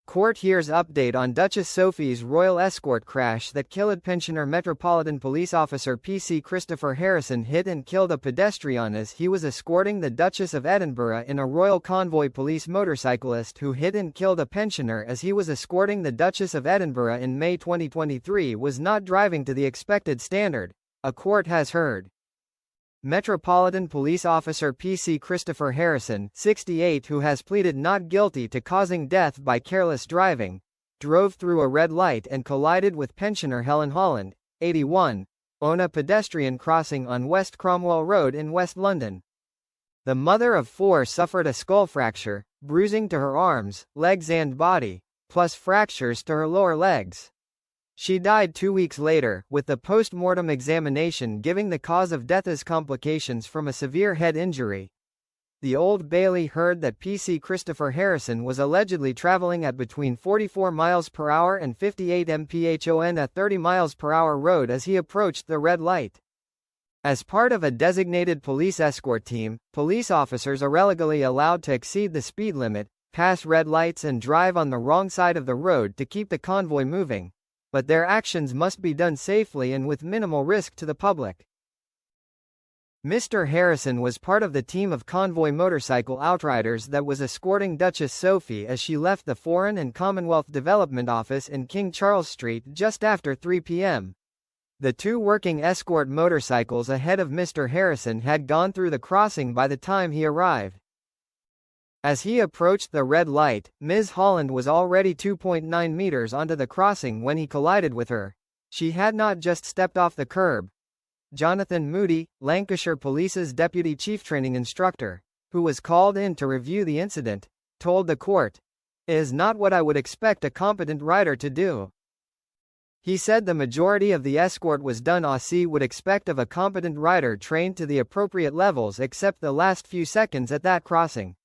Court hears update on Duchess Sophie's royal escort crash that killed pensioner Metropolitan Police Officer PC Christopher Harrison hit and killed a pedestrian as he was escorting the Duchess of Edinburgh in a royal convoy. Police motorcyclist who hit and killed a pensioner as he was escorting the Duchess of Edinburgh in May 2023 was not driving to the expected standard, a court has heard. Metropolitan Police Officer PC Christopher Harrison, 68, who has pleaded not guilty to causing death by careless driving, drove through a red light and collided with pensioner Helen Holland, 81, on a pedestrian crossing on West Cromwell Road in West London. The mother of four suffered a skull fracture, bruising to her arms, legs and body, plus fractures to her lower legs. She died 2 weeks later, with the post-mortem examination giving the cause of death as complications from a severe head injury. The Old Bailey heard that PC Christopher Harrison was allegedly traveling at between 44 miles per hour and 58 mph on a 30 miles per hour road as he approached the red light. As part of a designated police escort team, police officers are illegally allowed to exceed the speed limit, pass red lights and drive on the wrong side of the road to keep the convoy moving. But their actions must be done safely and with minimal risk to the public. Mr. Harrison was part of the team of convoy motorcycle outriders that was escorting Duchess Sophie as she left the Foreign and Commonwealth Development Office in King Charles Street just after 3 p.m. The two working escort motorcycles ahead of Mr. Harrison had gone through the crossing by the time he arrived. As he approached the red light, Ms. Holland was already 2.9 meters onto the crossing when he collided with her. She had not just stepped off the curb. Jonathan Moody, Lancashire Police's Deputy Chief Training Instructor, who was called in to review the incident, told the court, "It is not what I would expect a competent rider to do." He said the majority of the escort was done as he would expect of a competent rider trained to the appropriate levels except the last few seconds at that crossing.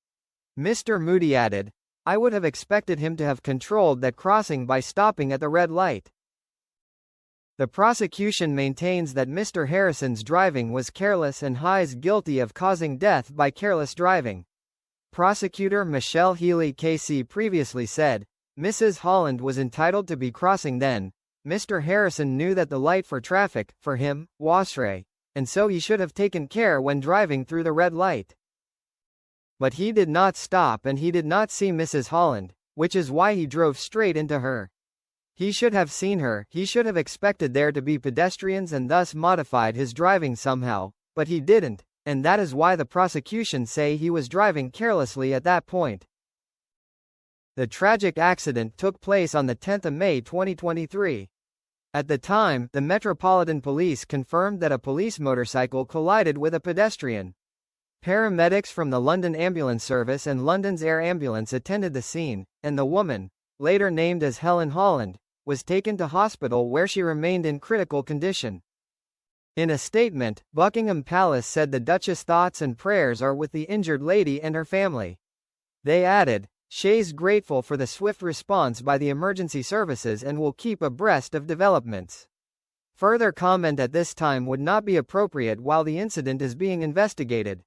Mr. Moody added, "I would have expected him to have controlled that crossing by stopping at the red light." The prosecution maintains that Mr. Harrison's driving was careless and is guilty of causing death by careless driving. Prosecutor Michelle Healy KC previously said, "Mrs. Holland was entitled to be crossing then. Mr. Harrison knew that the light for traffic, for him, was red, and so he should have taken care when driving through the red light. But he did not stop and he did not see Mrs. Holland, which is why he drove straight into her. He should have seen her, he should have expected there to be pedestrians and thus modified his driving somehow, but he didn't, and that is why the prosecution say he was driving carelessly at that point." The tragic accident took place on the 10th of May 2023. At the time, the Metropolitan Police confirmed that a police motorcycle collided with a pedestrian. Paramedics from the London Ambulance Service and London's Air Ambulance attended the scene, and the woman, later named as Helen Holland, was taken to hospital where she remained in critical condition. In a statement, Buckingham Palace said the Duchess' thoughts and prayers are with the injured lady and her family. They added, "She's grateful for the swift response by the emergency services and will keep abreast of developments. Further comment at this time would not be appropriate while the incident is being investigated."